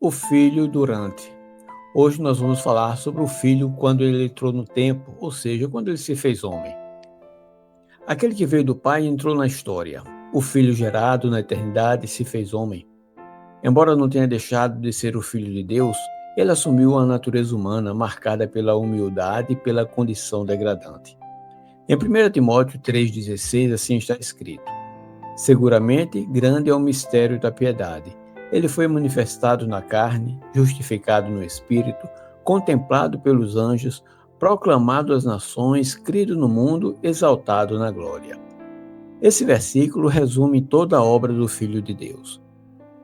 O filho durante. Hoje nós vamos falar sobre o filho quando ele entrou no tempo, ou seja, quando ele se fez homem. Aquele que veio do Pai entrou na história. O filho gerado na eternidade se fez homem. Embora não tenha deixado de ser o filho de Deus, ele assumiu a natureza humana marcada pela humildade e pela condição degradante. Em 1 Timóteo 3,16, assim está escrito: seguramente grande é o mistério da piedade. Ele foi manifestado na carne, justificado no Espírito, contemplado pelos anjos, proclamado às nações, crido no mundo, exaltado na glória. Esse versículo resume toda a obra do Filho de Deus.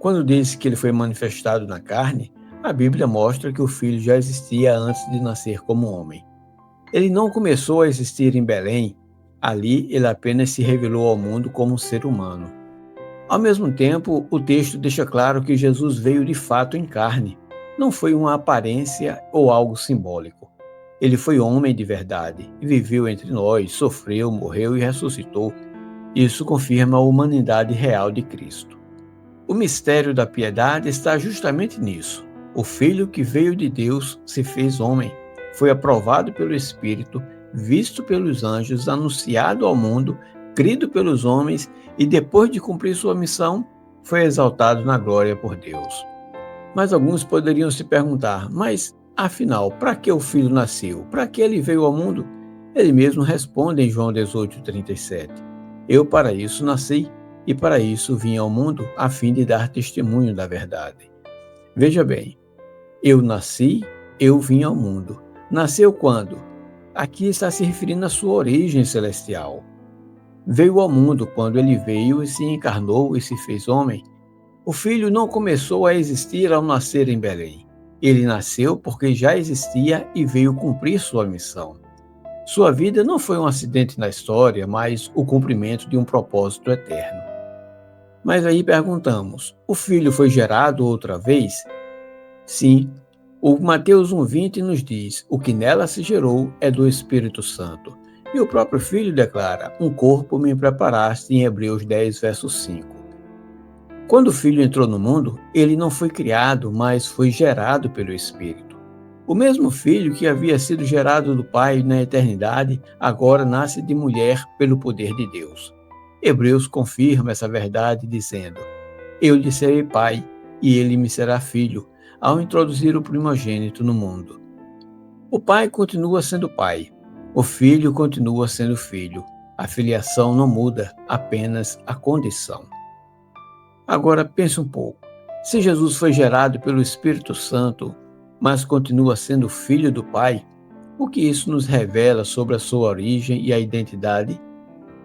Quando diz que ele foi manifestado na carne, a Bíblia mostra que o Filho já existia antes de nascer como homem. Ele não começou a existir em Belém, ali ele apenas se revelou ao mundo como um ser humano. Ao mesmo tempo, o texto deixa claro que Jesus veio de fato em carne. Não foi uma aparência ou algo simbólico. Ele foi homem de verdade, viveu entre nós, sofreu, morreu e ressuscitou. Isso confirma a humanidade real de Cristo. O mistério da piedade está justamente nisso. O Filho que veio de Deus se fez homem, foi aprovado pelo Espírito, visto pelos anjos, anunciado ao mundo, crido pelos homens e, depois de cumprir sua missão, foi exaltado na glória por Deus. Mas alguns poderiam se perguntar, mas, afinal, para que o Filho nasceu? Para que ele veio ao mundo? Ele mesmo responde em João 18,37. Eu para isso nasci, e para isso vim ao mundo, a fim de dar testemunho da verdade. Veja bem, eu nasci, eu vim ao mundo. Nasceu quando? Aqui está se referindo à sua origem celestial. Veio ao mundo quando ele veio e se encarnou e se fez homem. O Filho não começou a existir ao nascer em Belém. Ele nasceu porque já existia e veio cumprir sua missão. Sua vida não foi um acidente na história, mas o cumprimento de um propósito eterno. Mas aí perguntamos, o Filho foi gerado outra vez? Sim. O Mateus 1,20 nos diz, o que nela se gerou é do Espírito Santo. E o próprio Filho declara, um corpo me preparaste, em Hebreus 10, verso 5. Quando o Filho entrou no mundo, ele não foi criado, mas foi gerado pelo Espírito. O mesmo Filho que havia sido gerado do Pai na eternidade, agora nasce de mulher pelo poder de Deus. Hebreus confirma essa verdade dizendo, eu lhe serei pai, e ele me será filho, ao introduzir o primogênito no mundo. O Pai continua sendo Pai. O Filho continua sendo Filho. A filiação não muda, apenas a condição. Agora pense um pouco. Se Jesus foi gerado pelo Espírito Santo, mas continua sendo Filho do Pai, o que isso nos revela sobre a sua origem e a identidade?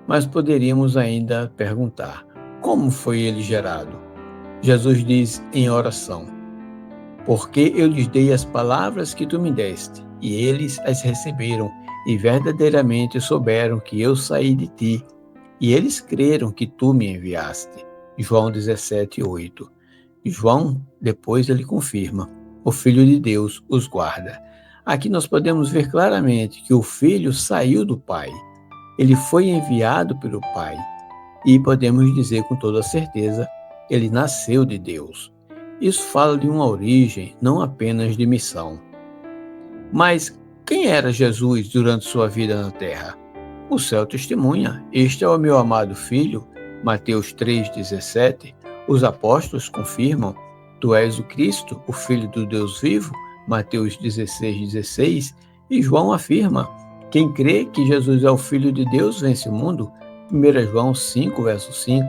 Mas poderíamos ainda perguntar, como foi ele gerado? Jesus diz em oração, porque eu lhes dei as palavras que tu me deste, e eles as receberam, e verdadeiramente souberam que eu saí de ti, e eles creram que tu me enviaste. João 17:8. João, depois ele confirma, o Filho de Deus os guarda. Aqui nós podemos ver claramente que o Filho saiu do Pai. Ele foi enviado pelo Pai. E podemos dizer com toda certeza, ele nasceu de Deus. Isso fala de uma origem, não apenas de missão. Mas quem era Jesus durante sua vida na terra? O céu testemunha, este é o meu amado Filho, Mateus 3,17. Os apóstolos confirmam, tu és o Cristo, o Filho do Deus vivo, Mateus 16,16. E João afirma, quem crê que Jesus é o Filho de Deus vence o mundo, 1 João 5, verso 5.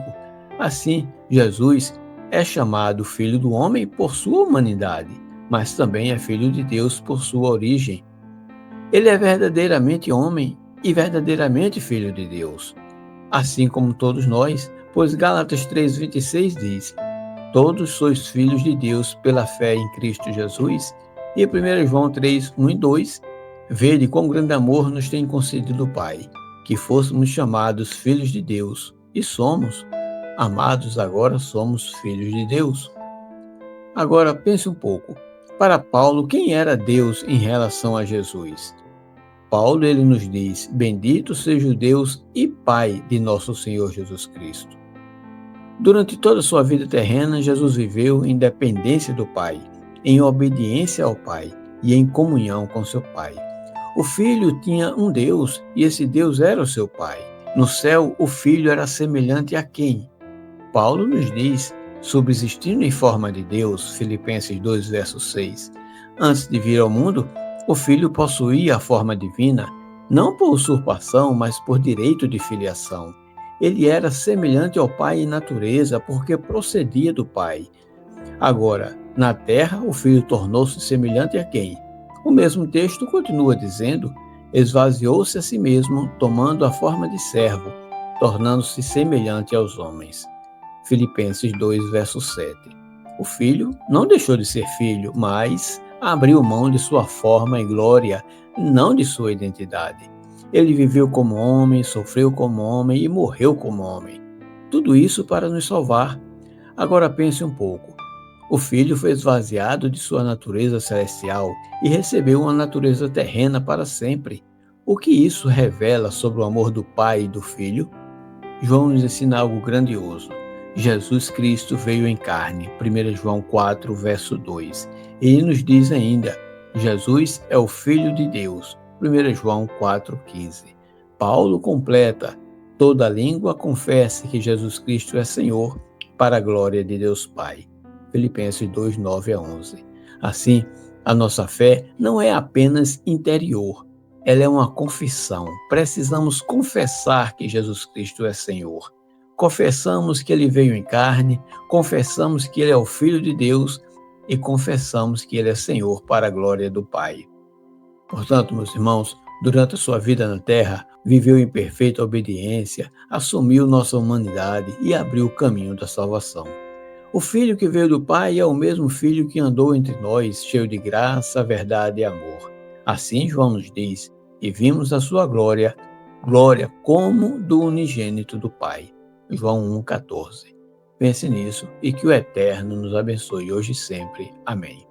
Assim, Jesus é chamado Filho do Homem por sua humanidade, mas também é Filho de Deus por sua origem. Ele é verdadeiramente homem e verdadeiramente Filho de Deus, assim como todos nós, pois Gálatas 3,26 diz, todos sois filhos de Deus pela fé em Cristo Jesus, e 1 João 3:1 e 2, vede quão grande amor nos tem concedido o Pai, que fôssemos chamados filhos de Deus, e somos. Amados, agora somos filhos de Deus. Agora pense um pouco. Para Paulo, quem era Deus em relação a Jesus? Paulo ele nos diz: bendito seja o Deus e Pai de nosso Senhor Jesus Cristo. Durante toda a sua vida terrena, Jesus viveu em dependência do Pai, em obediência ao Pai e em comunhão com seu Pai. O Filho tinha um Deus e esse Deus era o seu Pai. No céu, o Filho era semelhante a quem? Paulo nos diz, subsistindo em forma de Deus, Filipenses 2, verso 6. Antes de vir ao mundo, o Filho possuía a forma divina, não por usurpação, mas por direito de filiação. Ele era semelhante ao Pai em natureza, porque procedia do Pai. Agora, na terra, o Filho tornou-se semelhante a quem? O mesmo texto continua dizendo: esvaziou-se a si mesmo, tomando a forma de servo, tornando-se semelhante aos homens. Filipenses 2, verso 7. O Filho não deixou de ser filho, mas abriu mão de sua forma e glória, não de sua identidade. Ele viveu como homem, sofreu como homem e morreu como homem. Tudo isso para nos salvar. Agora pense um pouco. O Filho foi esvaziado de sua natureza celestial e recebeu uma natureza terrena para sempre. O que isso revela sobre o amor do Pai e do Filho? João nos ensina algo grandioso. Jesus Cristo veio em carne, 1 João 4, verso 2. Ele nos diz ainda, Jesus é o Filho de Deus, 1 João 4,15. Paulo completa, toda língua confesse que Jesus Cristo é Senhor, para a glória de Deus Pai. Filipenses 2, 9 a 11. Assim, a nossa fé não é apenas interior, ela é uma confissão. Precisamos confessar que Jesus Cristo é Senhor. Confessamos que Ele veio em carne, confessamos que Ele é o Filho de Deus e confessamos que Ele é Senhor para a glória do Pai. Portanto, meus irmãos, durante a sua vida na terra, viveu em perfeita obediência, assumiu nossa humanidade e abriu o caminho da salvação. O Filho que veio do Pai é o mesmo Filho que andou entre nós, cheio de graça, verdade e amor. Assim João nos diz, e vimos a sua glória, glória como do unigênito do Pai. João 1,14. Pense nisso e que o Eterno nos abençoe hoje e sempre. Amém.